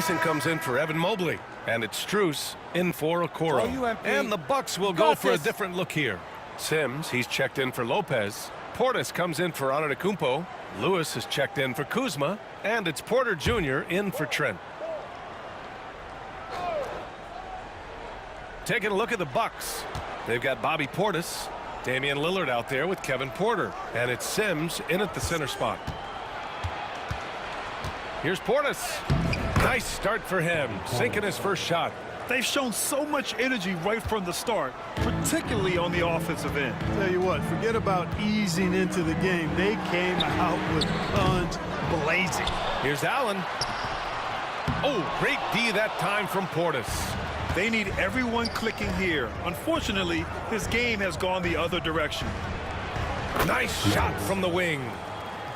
Tyson comes in for Evan Mobley. And it's Strus in for Okoro. And the Bucks will go for a different look here. Sims, he's checked in for Lopez. Portis comes in for Antetokounmpo. Lewis is checked in for Kuzma. And it's Porter Jr. in for Trent. Taking a look at the Bucks. They've got Bobby Portis, Damian Lillard out there with Kevin Porter. And it's Sims in at the center spot. Here's Portis. Nice start for him, sinking his first shot. They've shown so much energy right from the start, particularly on the offensive end. Tell you what, forget about easing into the game. They came out with guns blazing. Here's Allen. Oh, great D that time from Portis. They need everyone clicking here. Unfortunately, his game has gone the other direction. Nice shot from the wing.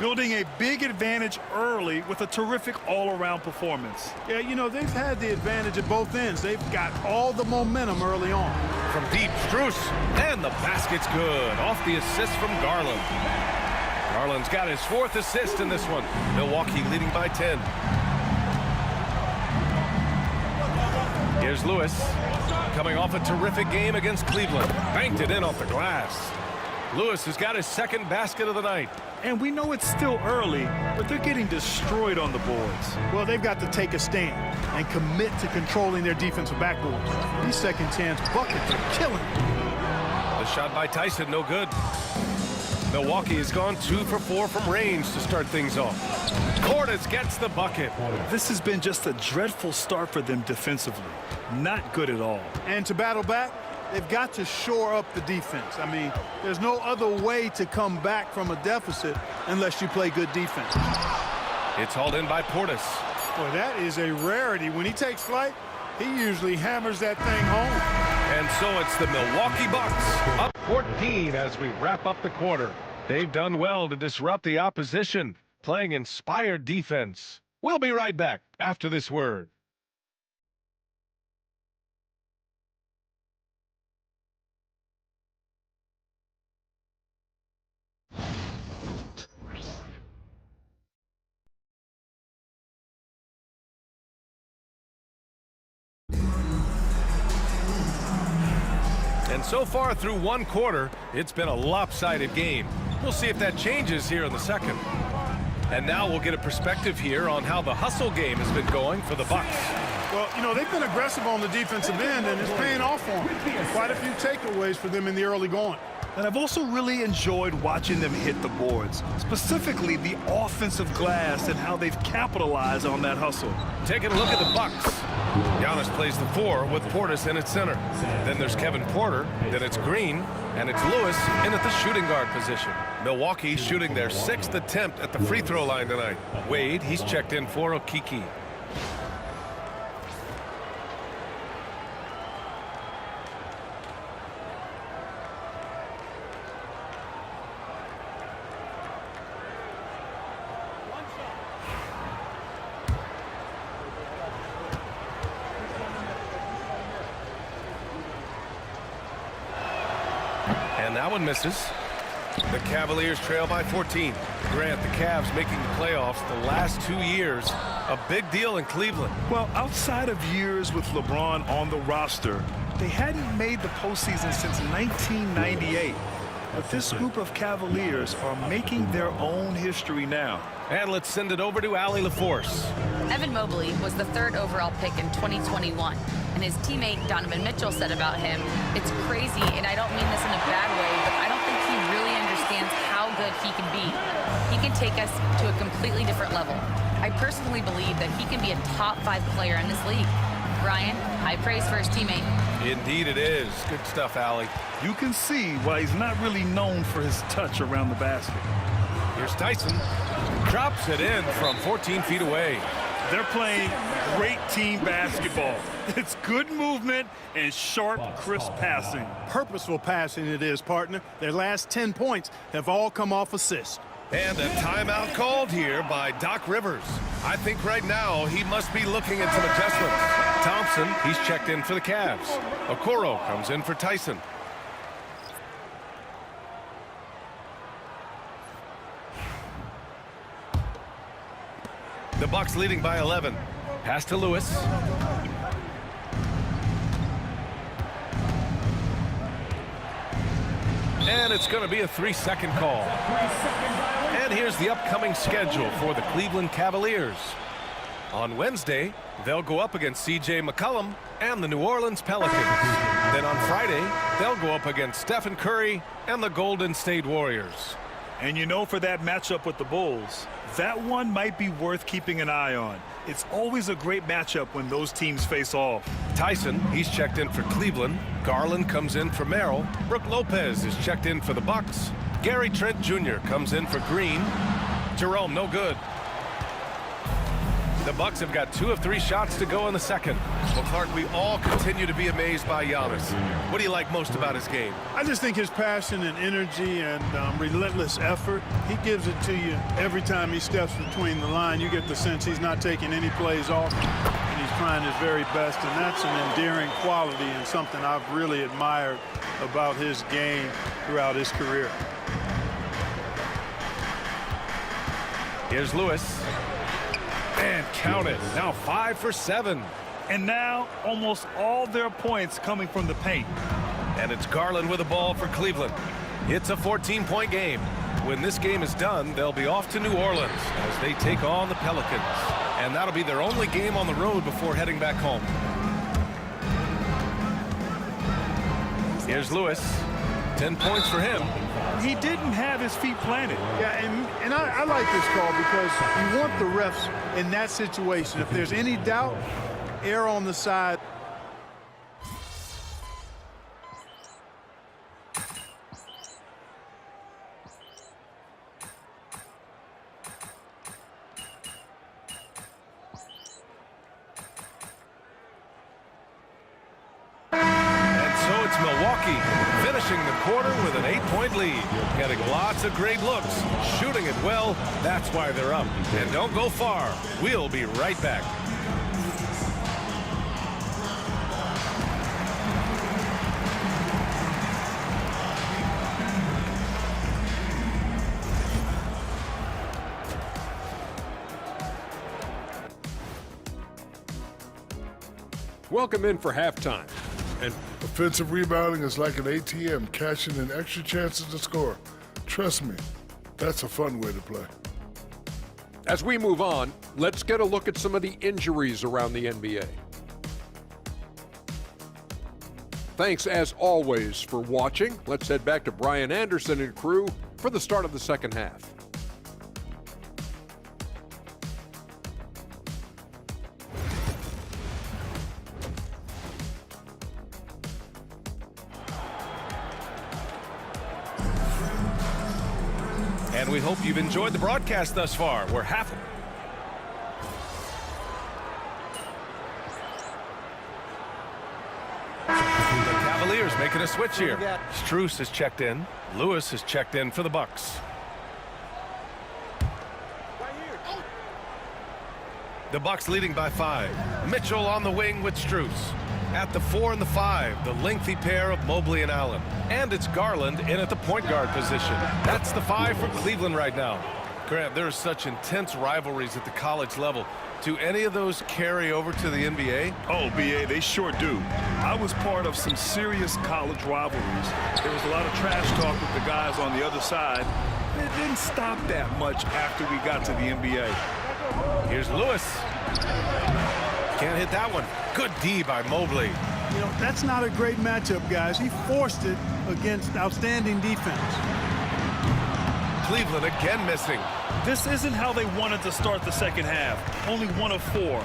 Building a big advantage early with a terrific all-around performance. Yeah, you know, they've had the advantage at both ends. They've got all the momentum early on. From deep, Strus. And the basket's good. Off the assist from Garland. Garland's got his 4th assist in this one. Milwaukee leading by 10. Here's Lewis. Coming off a terrific game against Cleveland. Banked it in off the glass. Lewis has got his 2nd basket of the night. And we know it's still early, but they're getting destroyed on the boards. Well, they've got to take a stand and commit to controlling their defensive backboards. These second chance buckets are killing them. The shot by Tyson, no good. Milwaukee has gone 2 for 4 from range to start things off. Portis gets the bucket. This has been just a dreadful start for them defensively. Not good at all. And to battle back, they've got to shore up the defense. I mean, there's no other way to come back from a deficit unless you play good defense. It's hauled in by Portis. Boy, that is a rarity. When he takes flight, he usually hammers that thing home. And so it's the Milwaukee Bucks up 14 as we wrap up the quarter. They've done well to disrupt the opposition, playing inspired defense. We'll be right back after this word. And so far through one quarter, it's been a lopsided game. We'll see if that changes here in the second. And now we'll get a perspective here on how the hustle game has been going for the Bucks. Well, you know, they've been aggressive on the defensive end, and it's paying off for them. Quite a few takeaways for them in the early going. And I've also really enjoyed watching them hit the boards, specifically the offensive glass and how they've capitalized on that hustle. Taking a look at the Bucks. Giannis plays the 4 with Portis in at center. Then there's Kevin Porter, then it's Green, and it's Lewis in at the shooting guard position. Milwaukee shooting their 6th attempt at the free throw line tonight. Wade, he's checked in for Okiki. And that one misses. The Cavaliers trail by 14. Grant, the Cavs making the playoffs the last 2 years. A big deal in Cleveland. Well, outside of years with LeBron on the roster, they hadn't made the postseason since 1998. But this group of Cavaliers are making their own history now. And let's send it over to Allie LaForce. Evan Mobley was the 3rd overall pick in 2021. And his teammate Donovan Mitchell said about him, "It's crazy, and I don't mean this in a bad way, but I don't think he really understands how good he can be. He can take us to a completely different level. I personally believe that he can be a top 5 player in this league." Brian, high praise for his teammate. Indeed it is. Good stuff, Allie. You can see why he's not really known for his touch around the basket. Here's Tyson. Drops it in from 14 feet away. They're playing great team basketball. It's good movement and sharp, crisp passing. Purposeful passing it is, partner. Their last 10 points have all come off assists. And a timeout called here by Doc Rivers. I think right now he must be looking at some adjustments. Thompson, he's checked in for the Cavs. Okoro comes in for Tyson. The Bucks leading by 11. Pass to Lewis. And it's going to be a 3-second call. And here's the upcoming schedule for the Cleveland Cavaliers. On Wednesday, they'll go up against C.J. McCollum and the New Orleans Pelicans. Then on Friday, they'll go up against Stephen Curry and the Golden State Warriors. And you know, for that matchup with the Bulls, that one might be worth keeping an eye on. It's always a great matchup when those teams face off. Tyson, he's checked in for Cleveland. Garland comes in for Merrill. Brook Lopez is checked in for the Bucks. Gary Trent Jr. comes in for Green. Jerome, no good. The Bucks have got 2 of 3 shots to go in the second. Well, Clark, we all continue to be amazed by Giannis. What do you like most about his game? I just think his passion and energy and relentless effort, he gives it to you every time he steps between the line. You get the sense he's not taking any plays off, and he's trying his very best, and that's an endearing quality and something I've really admired about his game throughout his career. Here's Lewis. And count it. Now 5 for 7. And now almost all their points coming from the paint. And it's Garland with the ball for Cleveland. It's a 14-point game. When this game is done, they'll be off to New Orleans as they take on the Pelicans. And that'll be their only game on the road before heading back home. Here's Lewis. 10 points for him. He didn't have his feet planted. Yeah, and I like this call because you want the refs in that situation. If there's any doubt, err on the side. Milwaukee finishing the quarter with an 8-point lead. Getting lots of great looks, shooting it well. That's why they're up. And don't go far. We'll be right back. Welcome in for halftime. And offensive rebounding is like an ATM, cashing in extra chances to score. Trust me, that's a fun way to play. as we move on, let's get a look at some of the injuries around the NBA. Thanks, as always, for watching. Let's head back to Brian Anderson and crew for the start of the second half. And we hope you've enjoyed the broadcast thus far. We're halfway. The Cavaliers making a switch here. Strus has checked in. Lewis has checked in for the Bucks. The Bucks leading by 5. Mitchell on the wing with Strus. At the 4 and the 5, the lengthy pair of Mobley and Allen. And it's Garland in at the point guard position. That's the 5 for Cleveland right now. Grant, there are such intense rivalries at the college level. Do any of those carry over to the NBA? Oh, B.A., they sure do. I was part of some serious college rivalries. There was a lot of trash talk with the guys on the other side. It didn't stop that much after we got to the NBA. Here's Lewis. Can't hit that one. Good D by Mobley. You know, that's not a great matchup, guys. He forced it against outstanding defense. Cleveland again missing. This isn't how they wanted to start the second half. Only 1 of 4.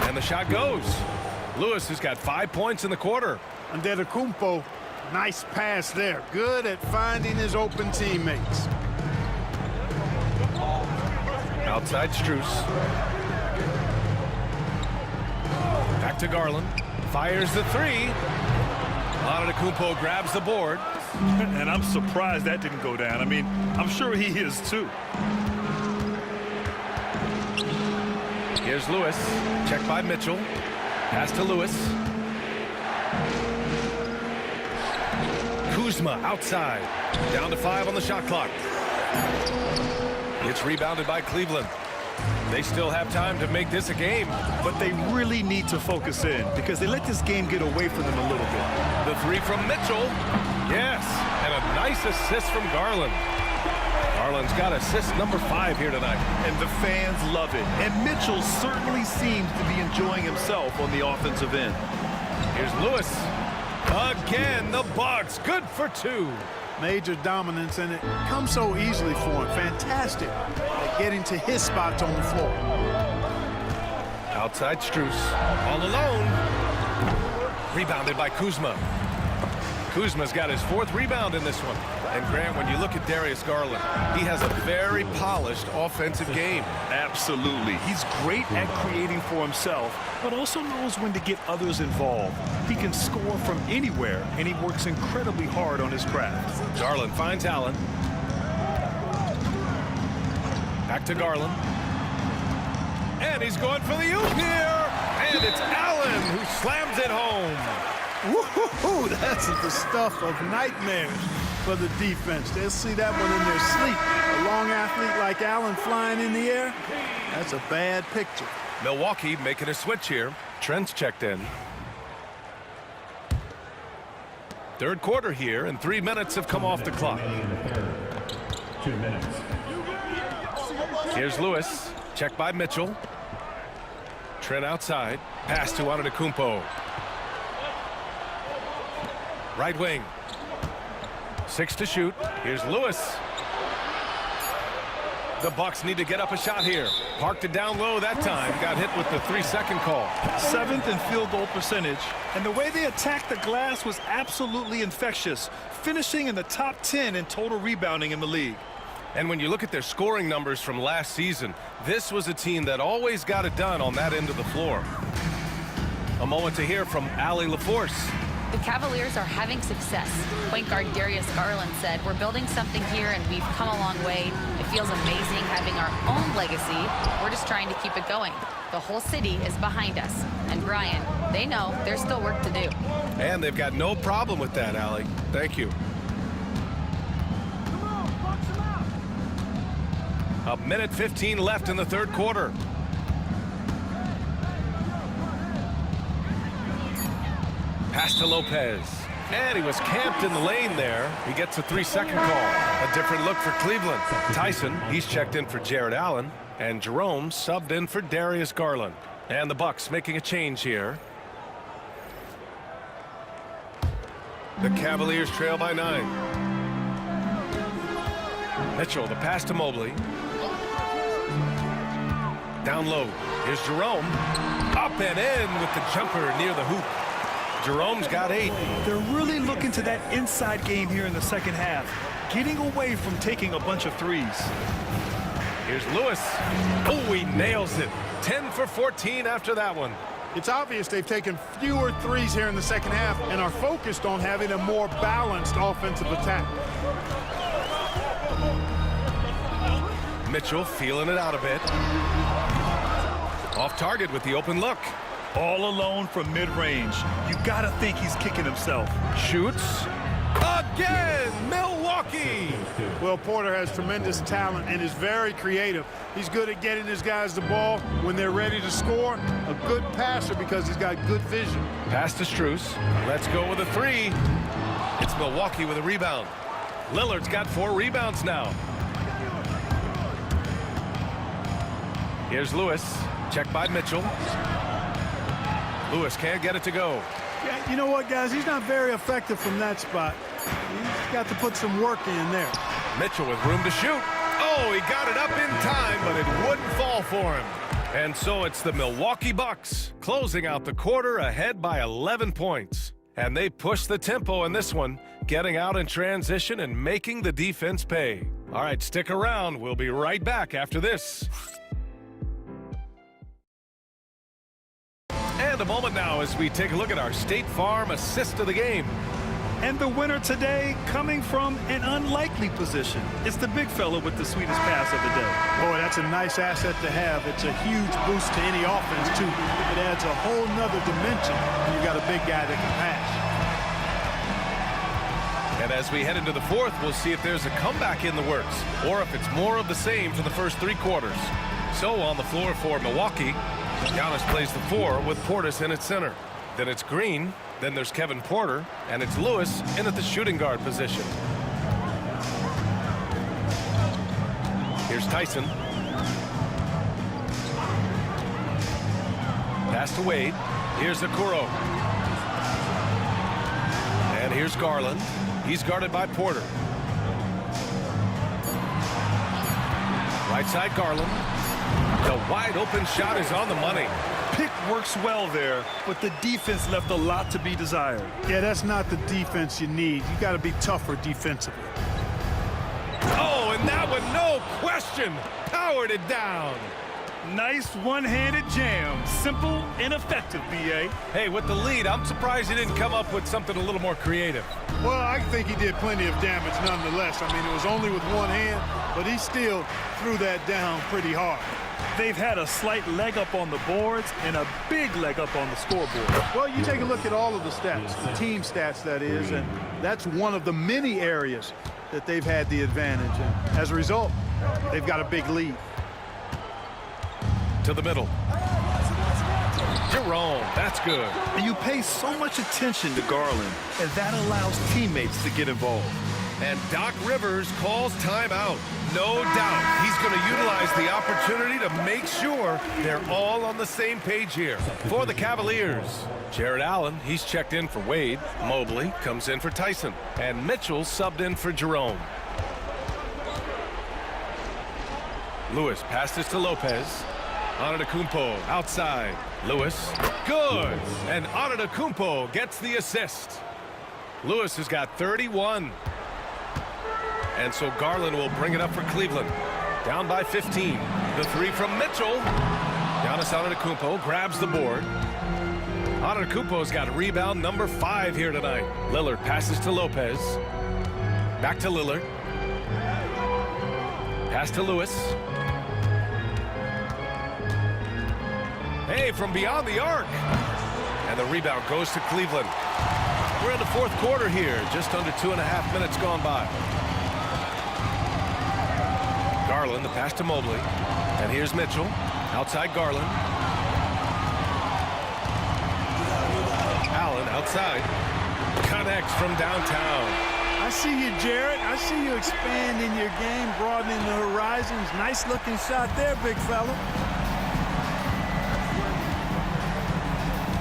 And the shot goes. Lewis has got 5 points in the quarter. Antetokounmpo, nice pass there. Good at finding his open teammates. Outside Strus. Back to Garland. Fires the 3. Antetokounmpo grabs the board. And I'm surprised that didn't go down. I mean, I'm sure he is too. Here's Lewis. Checked by Mitchell. Pass to Lewis. Kuzma outside. Down to 5 on the shot clock. It's rebounded by Cleveland. They still have time to make this a game. But they really need to focus in because they let this game get away from them a little bit. The three from Mitchell. Yes, and a nice assist from Garland. Garland's got assist number 5 here tonight. And the fans love it. And Mitchell certainly seems to be enjoying himself on the offensive end. Here's Lewis. Again, the Bucks. Good for 2. Major dominance, and it comes so easily for him. Fantastic at getting to his spots on the floor. Outside Strus. All alone. Rebounded by Kuzma. Kuzma's got his 4th rebound in this one. And Grant, when you look at Darius Garland, he has a very polished offensive game. Absolutely. He's great at creating for himself, but also knows when to get others involved. He can score from anywhere, and he works incredibly hard on his craft. Garland finds Allen. Back to Garland. And he's going for the oop here. And it's Allen who slams it home. Woo-hoo-hoo, that's the stuff of nightmares for the defense. They'll see that one in their sleep. A long athlete like Allen flying in the air, that's a bad picture. Milwaukee making a switch here. Trent's checked in. 3rd quarter here, and 3 minutes have come off the clock. 2 minutes. Here's Lewis. Checked by Mitchell. Trent outside. Pass to Antetokounmpo. Right wing. 6 to shoot. Here's Lewis. The Bucks need to get up a shot here. Parked it down low that time. Got hit with the 3-second call. 7th in field goal percentage. And the way they attacked the glass was absolutely infectious, finishing in the top 10 in total rebounding in the league. And when you look at their scoring numbers from last season, this was a team that always got it done on that end of the floor. A moment to hear from Allie LaForce. The Cavaliers are having success. Point guard Darius Garland said, "We're building something here and we've come a long way. It feels amazing having our own legacy. We're just trying to keep it going. The whole city is behind us." And Brian, they know there's still work to do. And they've got no problem with that, Allie. Thank you. A minute 15 left in the 3rd quarter. Pass to Lopez. And he was camped in the lane there. He gets a 3-second call. A different look for Cleveland. Tyson, he's checked in for Jared Allen. And Jerome subbed in for Darius Garland. And the Bucks making a change here. The Cavaliers trail by 9. Mitchell, the pass to Mobley. Down low. Here's Jerome. Up and in with the jumper near the hoop. Jerome's got 8. They're really looking to that inside game here in the 2nd half, getting away from taking a bunch of threes. Here's Lewis. Oh, he nails it. 10 for 14 after that one. It's obvious they've taken fewer threes here in the 2nd half and are focused on having a more balanced offensive attack. Mitchell feeling it out a bit. Off target with the open look. All alone from mid-range. You gotta think he's kicking himself. Shoots. Again, Milwaukee. Well, Porter has tremendous talent and is very creative. He's good at getting his guys the ball when they're ready to score. A good passer because he's got good vision. Pass to Strus. Let's go with a 3. It's Milwaukee with a rebound. Lillard's got 4 rebounds now. Here's Lewis. Checked by Mitchell. Lewis can't get it to go. Yeah, you know what, guys? He's not very effective from that spot. He's got to put some work in there. Mitchell with room to shoot. Oh, he got it up in time, but it wouldn't fall for him. And so it's the Milwaukee Bucks closing out the quarter ahead by 11 points. And they push the tempo in this one, getting out in transition and making the defense pay. All right, stick around. We'll be right back after this. And a moment now as we take a look at our State Farm assist of the game. And the winner today coming from an unlikely position. It's the big fella with the sweetest pass of the day. Boy, that's a nice asset to have. It's a huge boost to any offense, too. It adds a whole nother dimension when you've got a big guy that can pass. And as we head into the 4th, we'll see if there's a comeback in the works or if it's more of the same for the first 3 quarters. So on the floor for Milwaukee, Giannis plays the 4 with Portis in at center. Then it's Green, then there's Kevin Porter, and it's Lewis in at the shooting guard position. Here's Tyson. Pass to Wade. Here's Okoro. And here's Garland. He's guarded by Porter. Right side Garland. The wide open shot is on the money. Pick works well there, but the defense left a lot to be desired. Yeah, that's not the defense you need. You got to be tougher defensively. Oh, and that one, no question, powered it down. Nice one-handed jam. Simple and effective, B.A. Hey, with the lead, I'm surprised he didn't come up with something a little more creative. Well, I think he did plenty of damage nonetheless. I mean, it was only with one hand, but he still threw that down pretty hard. They've had a slight leg up on the boards and a big leg up on the scoreboard. Well, you take a look at all of the stats, the team stats, that is, and that's one of the many areas that they've had the advantage. And as a result, they've got a big lead. To the middle. Jerome, that's good. And you pay so much attention to Garland, and that allows teammates to get involved. And Doc Rivers calls timeout. No doubt he's going to utilize the opportunity to make sure they're all on the same page here. For the Cavaliers, Jared Allen, he's checked in for Wade. Mobley comes in for Tyson. And Mitchell subbed in for Jerome. Lewis passes to Lopez. Antetokounmpo outside. Lewis, good. And Antetokounmpo gets the assist. Lewis has got 31. And so Garland will bring it up for Cleveland. Down by 15. The 3 from Mitchell. Giannis Antetokounmpo grabs the board. Antetokounmpo's got rebound number 5 here tonight. Lillard passes to Lopez. Back to Lillard. Pass to Lewis. Hey, from beyond the arc. And the rebound goes to Cleveland. We're in the 4th quarter here. Just under 2.5 minutes gone by. Garland, the pass to Mobley. And here's Mitchell. Outside Garland. Allen outside. Connects from downtown. I see you, Jared. I see you expanding your game, broadening the horizons. Nice looking shot there, big fella.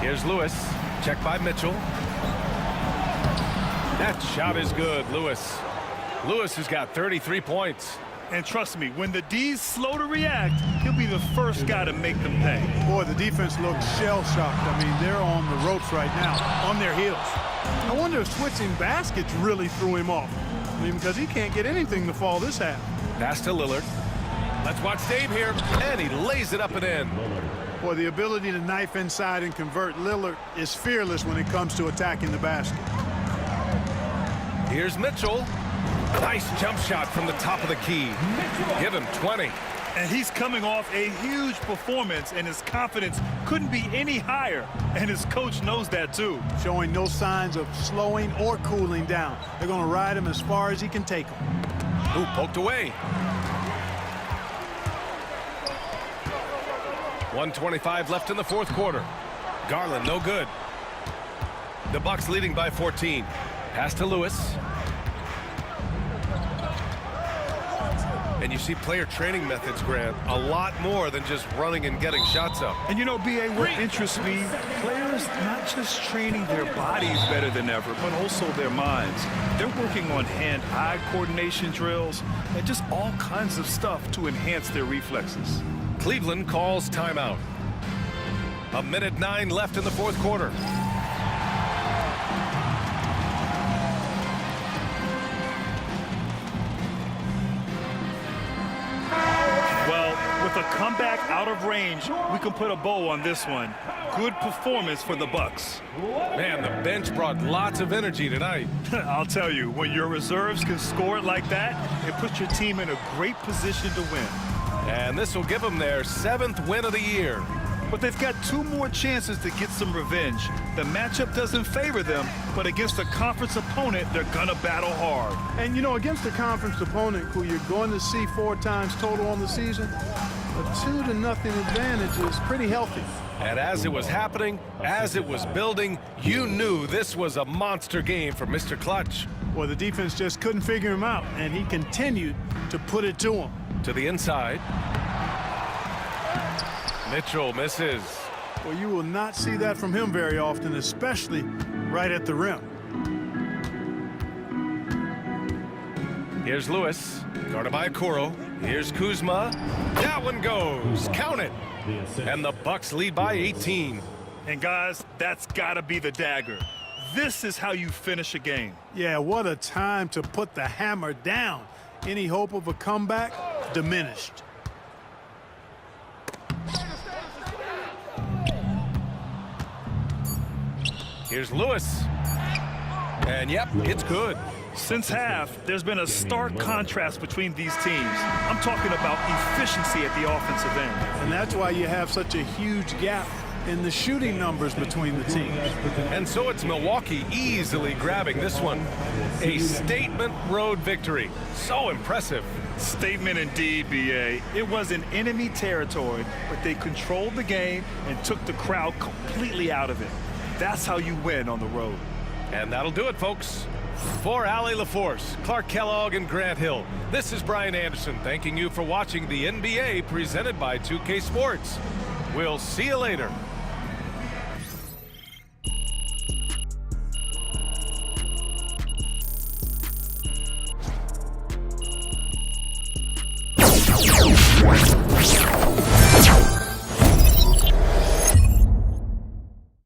Here's Lewis. Check by Mitchell. That shot is good, Lewis. Lewis has got 33 points. And trust me, when the D's slow to react, he'll be the first guy to make them pay. Boy, the defense looks shell-shocked. I mean, they're on the ropes right now, on their heels. I wonder if switching baskets really threw him off. I mean, because he can't get anything to fall this half. Pass to Lillard. Let's watch Dave here, and he lays it up and in. Boy, the ability to knife inside and convert Lillard is fearless when it comes to attacking the basket. Here's Mitchell. Nice jump shot from the top of the key. Give him 20. And he's coming off a huge performance, and his confidence couldn't be any higher. And his coach knows that, too. Showing no signs of slowing or cooling down. They're going to ride him as far as he can take him. Ooh, poked away. 1:25 left in the 4th quarter. Garland, no good. The Bucks leading by 14. Pass to Lewis. And you see player training methods, Grant, a lot more than just running and getting shots up. And you know, B.A., what interests me, players not just training their bodies better than ever, but also their minds. They're working on hand-eye coordination drills and just all kinds of stuff to enhance their reflexes. Cleveland calls timeout. 1:09 left in the 4th quarter. With a comeback out of range, we can put a bow on this one. Good performance for the Bucks. Man, the bench brought lots of energy tonight. I'll tell you, when your reserves can score it like that, it puts your team in a great position to win. And this will give them their 7th win of the year. But they've got 2 more chances to get some revenge. The matchup doesn't favor them, but against a conference opponent, they're gonna battle hard. And, you know, against a conference opponent who you're going to see 4 times total on the season, A 2-0 advantage is pretty healthy. And as it was happening, as it was building, you knew this was a monster game for Mr. Clutch. Well, the defense just couldn't figure him out, and he continued to put it to him. To the inside. Mitchell misses. Well, you will not see that from him very often, especially right at the rim. Here's Lewis, guarded by Okoro. Here's Kuzma. That one goes. Count it. The assist. And the Bucks lead by 18. And guys, that's got to be the dagger. This is how you finish a game. Yeah, what a time to put the hammer down. Any hope of a comeback diminished. Here's Lewis. And yep, it's good. Since half, there's been a stark contrast between these teams. I'm talking about efficiency at the offensive end. And that's why you have such a huge gap in the shooting numbers between the teams. And so it's Milwaukee easily grabbing this one. A statement road victory. So impressive. Statement indeed, B.A. It was in enemy territory, but they controlled the game and took the crowd completely out of it. That's how you win on the road. And that'll do it, folks. For Allie LaForce, Clark Kellogg, and Grant Hill, this is Brian Anderson thanking you for watching the NBA presented by 2K Sports. We'll see you later.